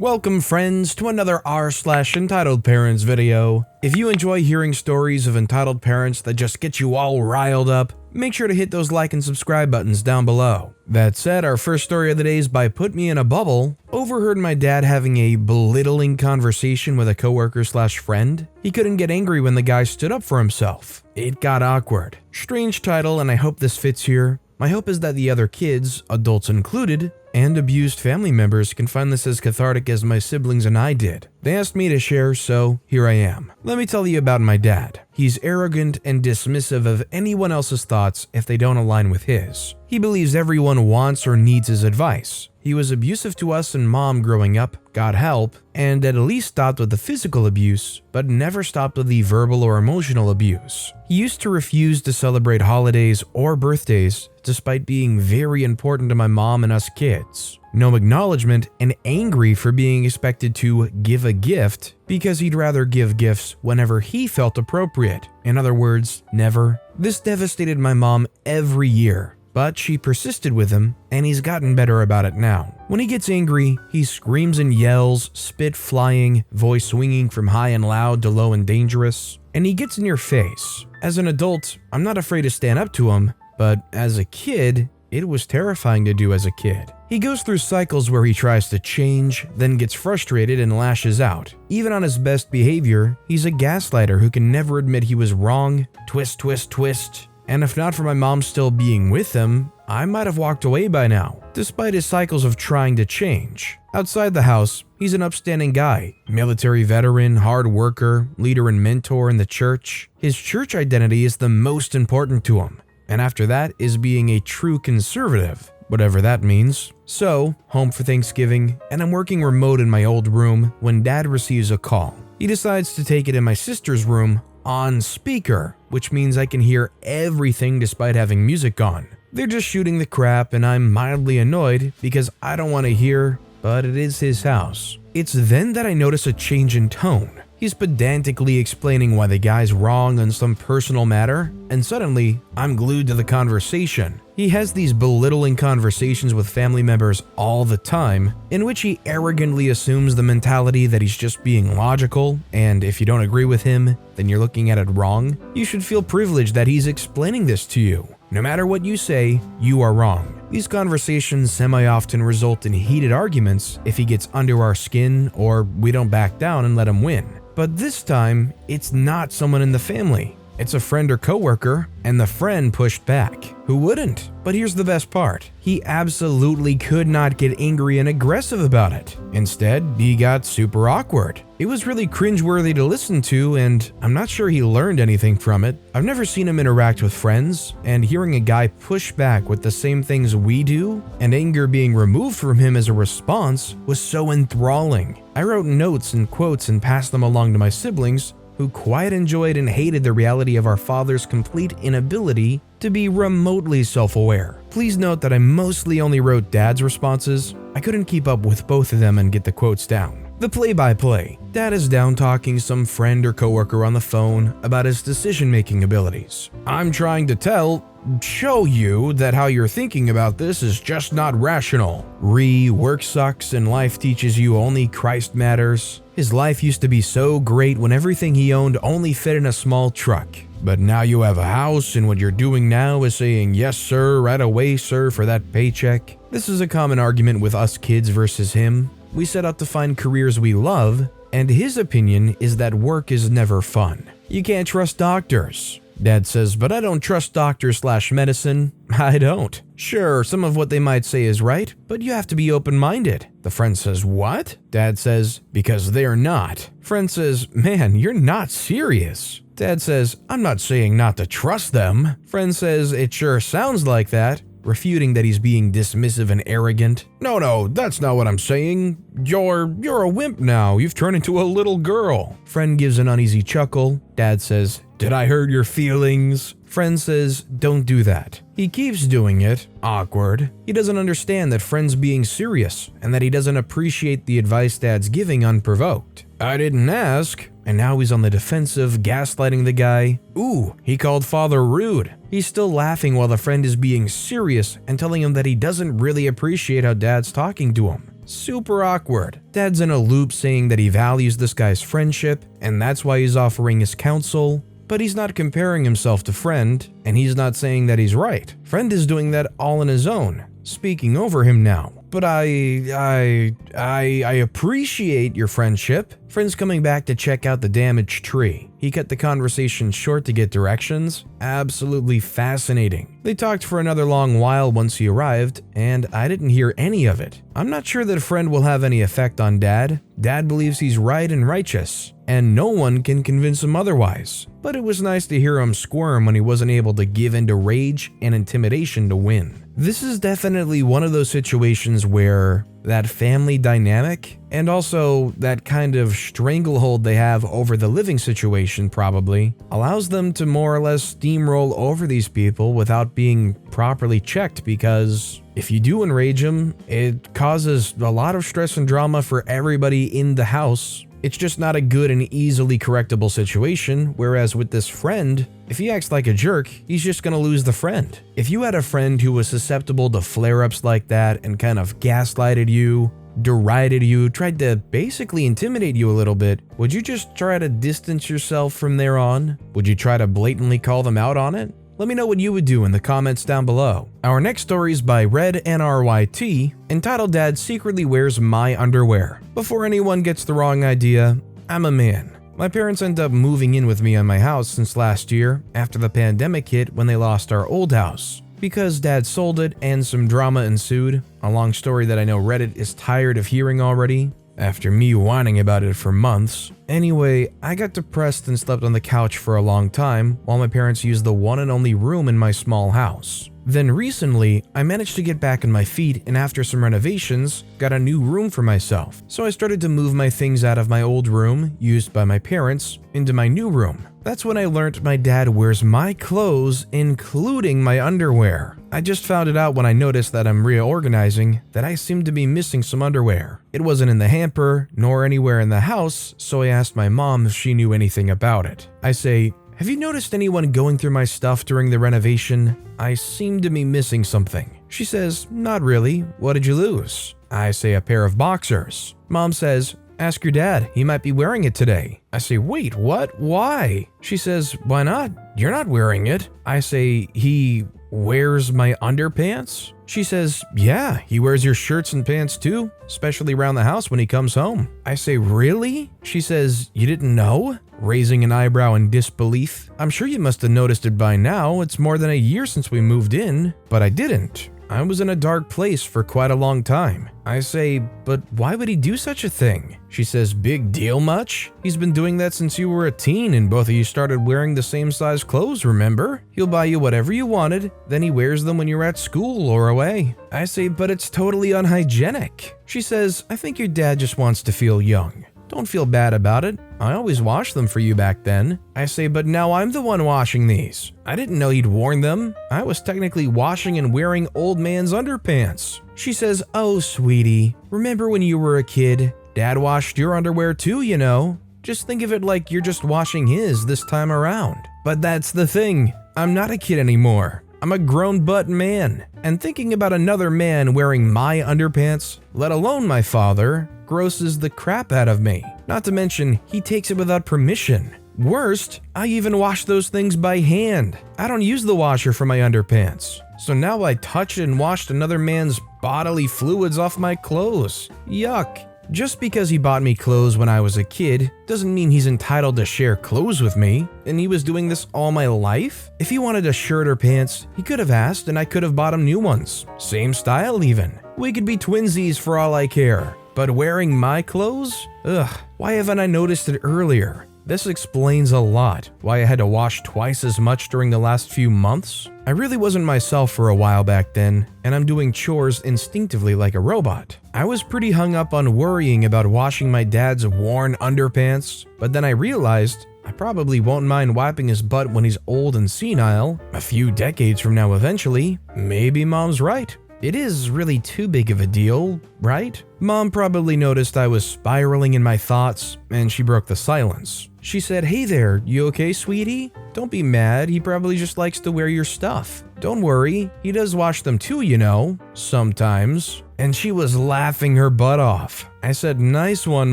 Welcome friends to another r/entitled parents video. If you enjoy hearing stories of entitled parents that just get you all riled up, make sure to hit those like and subscribe buttons down below. That said, our first story of the day is by Put Me in a Bubble. Overheard my dad having a belittling conversation with a coworker/friend. He couldn't get angry when the guy stood up for himself. It got awkward. Strange title, and I hope this fits here. My hope is that the other kids, adults included, and abused family members can find this as cathartic as my siblings and I did. They asked me to share, so here I am. Let me tell you about my dad. He's arrogant and dismissive of anyone else's thoughts if they don't align with his. He believes everyone wants or needs his advice. He was abusive to us and mom growing up, got help, and at least stopped with the physical abuse, but never stopped with the verbal or emotional abuse. He used to refuse to celebrate holidays or birthdays, despite being very important to my mom and us kids. No acknowledgement, and angry for being expected to give a gift because he'd rather give gifts whenever he felt appropriate. In other words, never. This devastated my mom every year. But she persisted with him, and he's gotten better about it now. When he gets angry, he screams and yells, spit flying, voice swinging from high and loud to low and dangerous, and he gets in your face. As an adult, I'm not afraid to stand up to him, but as a kid, it was terrifying to do as a kid. He goes through cycles where he tries to change, then gets frustrated and lashes out. Even on his best behavior, he's a gaslighter who can never admit he was wrong, twist, twist, twist. And if not for my mom still being with him, I might have walked away by now, despite his cycles of trying to change. Outside the house, he's an upstanding guy, military veteran, hard worker, leader and mentor in the church. His church identity is the most important to him, and after that is being a true conservative, whatever that means. So, home for Thanksgiving, and I'm working remote in my old room when Dad receives a call. He decides to take it in my sister's room on speaker, which means I can hear everything despite having music on. They're just shooting the crap and I'm mildly annoyed because I don't want to hear, but it is his house. It's then that I notice a change in tone. He's pedantically explaining why the guy's wrong on some personal matter, and suddenly, I'm glued to the conversation. He has these belittling conversations with family members all the time, in which he arrogantly assumes the mentality that he's just being logical, and if you don't agree with him, then you're looking at it wrong. You should feel privileged that he's explaining this to you. No matter what you say, you are wrong. These conversations semi-often result in heated arguments if he gets under our skin or we don't back down and let him win. But this time, it's not someone in the family. It's a friend or coworker, and the friend pushed back. Who wouldn't? But here's the best part. He absolutely could not get angry and aggressive about it. Instead, he got super awkward. It was really cringeworthy to listen to, and I'm not sure he learned anything from it. I've never seen him interact with friends, and hearing a guy push back with the same things we do, and anger being removed from him as a response, was so enthralling. I wrote notes and quotes and passed them along to my siblings, who quite enjoyed and hated the reality of our father's complete inability to be remotely self-aware. Please note that I mostly only wrote Dad's responses. I couldn't keep up with both of them and get the quotes down. The play-by-play. Dad is down talking some friend or coworker on the phone about his decision-making abilities. I'm trying to show you that how you're thinking about this is just not rational. Work sucks and life teaches you only Christ matters. His life used to be so great when everything he owned only fit in a small truck. But now you have a house, and what you're doing now is saying yes sir, right away sir for that paycheck. This is a common argument with us kids versus him. We set out to find careers we love, and his opinion is that work is never fun. You can't trust doctors. Dad says, but I don't trust doctors/medicine. I don't. Sure, some of what they might say is right, but you have to be open-minded. The friend says, what? Dad says, because they're not. Friend says, man, you're not serious. Dad says, I'm not saying not to trust them. Friend says, it sure sounds like that, refuting that he's being dismissive and arrogant. No, that's not what I'm saying. You're a wimp now. You've turned into a little girl. Friend gives an uneasy chuckle. Dad says, did I hurt your feelings? Friend says, don't do that. He keeps doing it. Awkward. He doesn't understand that friend's being serious and that he doesn't appreciate the advice Dad's giving unprovoked. I didn't ask. And now he's on the defensive, gaslighting the guy. Ooh, he called father rude. He's still laughing while the friend is being serious and telling him that he doesn't really appreciate how Dad's talking to him. Super awkward. Dad's in a loop saying that he values this guy's friendship, and that's why he's offering his counsel. But he's not comparing himself to Friend, and he's not saying that he's right. Friend is doing that all on his own, speaking over him now. But I appreciate your friendship. Friend's coming back to check out the damaged tree. He cut the conversation short to get directions. Absolutely fascinating. They talked for another long while once he arrived, and I didn't hear any of it. I'm not sure that Friend will have any effect on Dad. Dad believes he's right and righteous, and no one can convince him otherwise. But it was nice to hear him squirm when he wasn't able to give in to rage and intimidation to win. This is definitely one of those situations where that family dynamic and also that kind of stranglehold they have over the living situation probably allows them to more or less steamroll over these people without being properly checked, because if you do enrage them, it causes a lot of stress and drama for everybody in the house. It's just not a good and easily correctable situation, whereas with this Friend, if he acts like a jerk, he's just gonna lose the friend. If you had a friend who was susceptible to flare-ups like that and kind of gaslighted you, derided you, tried to basically intimidate you a little bit, would you just try to distance yourself from there on? Would you try to blatantly call them out on it? Let me know what you would do in the comments down below. Our next story is by Red NRYT, entitled Dad Secretly Wears My Underwear. Before anyone gets the wrong idea, I'm a man. My parents ended up moving in with me on my house since last year, after the pandemic hit when they lost our old house. Because Dad sold it and some drama ensued, a long story that I know Reddit is tired of hearing already, after me whining about it for months. Anyway, I got depressed and slept on the couch for a long time while my parents used the one and only room in my small house. Then recently, I managed to get back on my feet, and after some renovations, got a new room for myself. So I started to move my things out of my old room, used by my parents, into my new room. That's when I learned my dad wears my clothes, including my underwear. I just found it out when I noticed that I'm reorganizing that I seem to be missing some underwear. It wasn't in the hamper, nor anywhere in the house, so I asked my mom if she knew anything about it. I say, "Have you noticed anyone going through my stuff during the renovation? I seem to be missing something." She says, "Not really. What did you lose?" I say, "A pair of boxers." Mom says, "Ask your dad. He might be wearing it today." I say, "Wait, what? Why?" She says, "Why not? You're not wearing it." I say, "He wears my underpants?" She says, "Yeah, he wears your shirts and pants too, especially around the house when he comes home." I say, "Really?" She says, "You didn't know?" Raising an eyebrow in disbelief. "I'm sure you must have noticed it by now. It's more than a year since we moved in." But I didn't. I was in a dark place for quite a long time. I say, "But why would he do such a thing?" She says, "Big deal much? He's been doing that since you were a teen and both of you started wearing the same size clothes, remember? He'll buy you whatever you wanted, then he wears them when you're at school or away." I say, "But it's totally unhygienic." She says, "I think your dad just wants to feel young. Don't feel bad about it. I always washed them for you back then." I say, "But now I'm the one washing these. I didn't know he'd worn them. I was technically washing and wearing old man's underpants." She says, "Oh, sweetie, remember when you were a kid? Dad washed your underwear too, you know. Just think of it like you're just washing his this time around." But that's the thing. I'm not a kid anymore. I'm a grown butt man. And thinking about another man wearing my underpants, let alone my father, grosses the crap out of me. Not to mention, he takes it without permission. Worst, I even wash those things by hand. I don't use the washer for my underpants. So now I touched and washed another man's bodily fluids off my clothes. Yuck. Just because he bought me clothes when I was a kid doesn't mean he's entitled to share clothes with me, and he was doing this all my life? If he wanted a shirt or pants, he could have asked and I could have bought him new ones. Same style even. We could be twinsies for all I care. But wearing my clothes? Ugh, why haven't I noticed it earlier? This explains a lot why I had to wash twice as much during the last few months. I really wasn't myself for a while back then, and I'm doing chores instinctively like a robot. I was pretty hung up on worrying about washing my dad's worn underpants, but then I realized I probably won't mind wiping his butt when he's old and senile, a few decades from now eventually. Maybe mom's right. it is really too big of a deal, right? Mom probably noticed I was spiraling in my thoughts, and she broke the silence. She said, "Hey there, you okay, sweetie? Don't be mad, he probably just likes to wear your stuff. Don't worry, he does wash them too, you know, sometimes." And she was laughing her butt off. I said, "Nice one,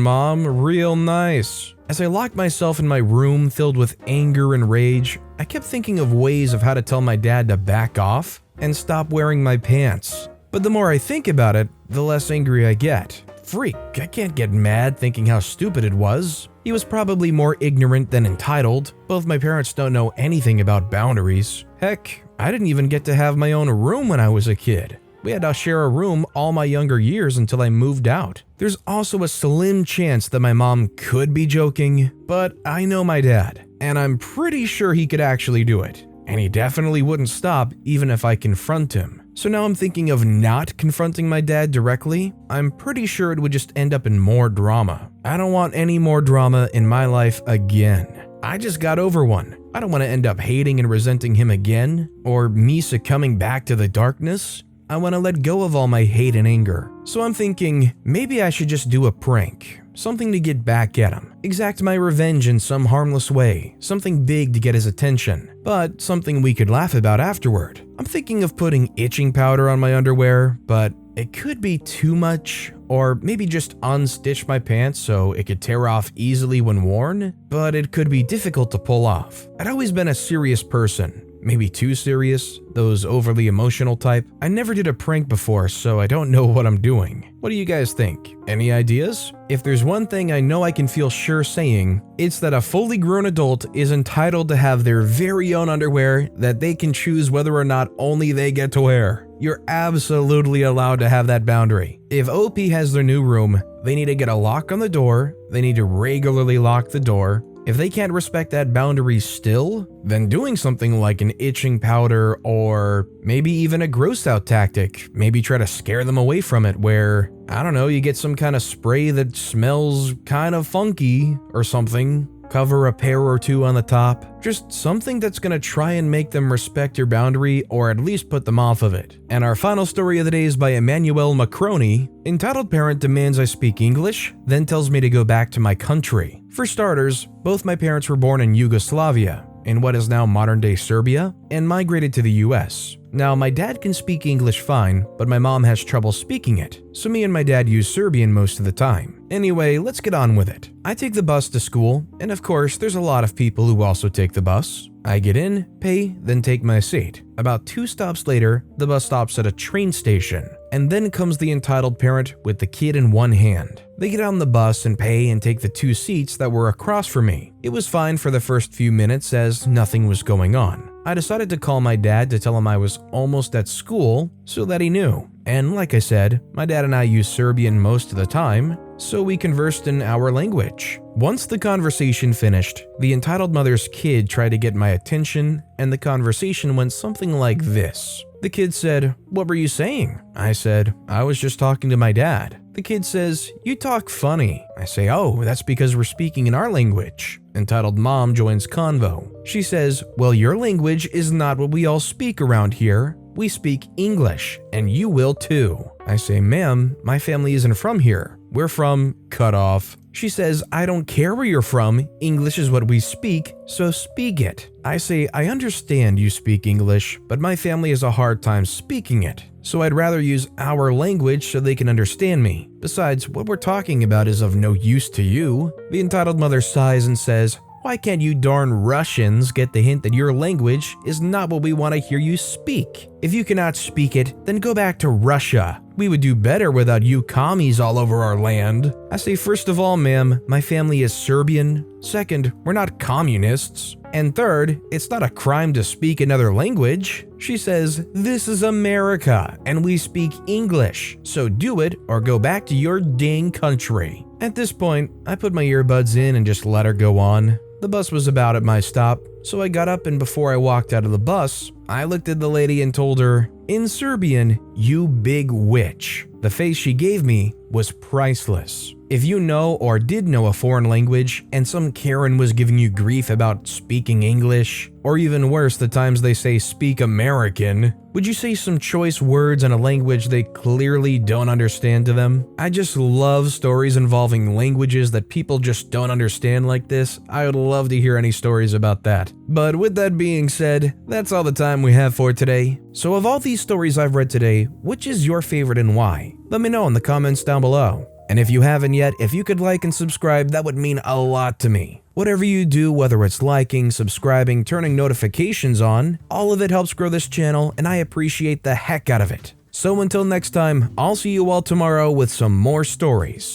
Mom, real nice." As I locked myself in my room filled with anger and rage, I kept thinking of ways of how to tell my dad to back off and stop wearing my pants. But the more I think about it, the less angry I get. Freak, I can't get mad thinking how stupid it was. He was probably more ignorant than entitled. Both my parents don't know anything about boundaries. Heck, I didn't even get to have my own room when I was a kid. We had to share a room all my younger years until I moved out. There's also a slim chance that my mom could be joking, but I know my dad, and I'm pretty sure he could actually do it. And he definitely wouldn't stop even if I confront him. So now I'm thinking of not confronting my dad directly. I'm pretty sure it would just end up in more drama. I don't want any more drama in my life again. I just got over one. I don't want to end up hating and resenting him again, or me succumbing back to the darkness. I want to let go of all my hate and anger. So I'm thinking, maybe I should just do a prank. Something to get back at him. Exact my revenge in some harmless way. Something big to get his attention. But something we could laugh about afterward. I'm thinking of putting itching powder on my underwear, but it could be too much. Or maybe just unstitch my pants so it could tear off easily when worn. But it could be difficult to pull off. I'd always been a serious person. Maybe too serious, those overly emotional type. I never did a prank before, so I don't know what I'm doing. What do you guys think? Any ideas? If there's one thing I know I can feel sure saying, it's that a fully grown adult is entitled to have their very own underwear that they can choose whether or not only they get to wear. You're absolutely allowed to have that boundary. If OP has their new room, they need to get a lock on the door, they need to regularly lock the door. If they can't respect that boundary still, then doing something like an itching powder or maybe even a gross out tactic, maybe try to scare them away from it where, I don't know, you get some kind of spray that smells kind of funky or something, cover a pair or two on the top, just something that's gonna try and make them respect your boundary or at least put them off of it. And our final story of the day is by Emmanuel Macroni. Entitled parent demands I speak English, then tells me to go back to my country. For starters, both my parents were born in Yugoslavia, in what is now modern-day Serbia, and migrated to the US. Now, my dad can speak English fine, but my mom has trouble speaking it, so me and my dad use Serbian most of the time. Anyway, let's get on with it. I take the bus to school, and of course, there's a lot of people who also take the bus. I get in, pay, then take my seat. About 2 stops later, the bus stops at a train station, and then comes the entitled parent with the kid in one hand. They get on the bus and pay and take the 2 seats that were across from me. It was fine for the first few minutes as nothing was going on. I decided to call my dad to tell him I was almost at school so that he knew. And like I said, my dad and I use Serbian most of the time, so we conversed in our language. Once the conversation finished, the entitled mother's kid tried to get my attention, and the conversation went something like this. The kid said, "What were you saying?" I said, "I was just talking to my dad." The kid says, "You talk funny." I say, "Oh, that's because we're speaking in our language." Entitled mom joins convo. She says, "Well, your language is not what we all speak around here. We speak English, and you will too." I say, "Ma'am, my family isn't from here. We're from cut off." She says, "I don't care where you're from. English is what we speak, so speak it." I say, "I understand you speak English, but my family has a hard time speaking it. So I'd rather use our language so they can understand me. Besides, what we're talking about is of no use to you." The entitled mother sighs and says, "Why can't you darn Russians get the hint that your language is not what we want to hear you speak? If you cannot speak it, then go back to Russia. We would do better without you commies all over our land." I say, "First of all, ma'am, my family is Serbian. Second, we're not communists. And third, it's not a crime to speak another language." She says, "This is America, and we speak English, so do it or go back to your dang country." At this point, I put my earbuds in and just let her go on. The bus was about at my stop, so I got up and before I walked out of the bus, I looked at the lady and told her, in Serbian, "You big witch." The face she gave me was priceless. If you know or did know a foreign language and some Karen was giving you grief about speaking English, or even worse, the times they say speak American, would you say some choice words in a language they clearly don't understand to them? I just love stories involving languages that people just don't understand like this. I would love to hear any stories about that. But with that being said, that's all the time we have for today. So of all these stories I've read today, which is your favorite and why? Let me know in the comments down below. And if you haven't yet, if you could like and subscribe, that would mean a lot to me. Whatever you do, whether it's liking, subscribing, turning notifications on, all of it helps grow this channel and I appreciate the heck out of it. So until next time, I'll see you all tomorrow with some more stories.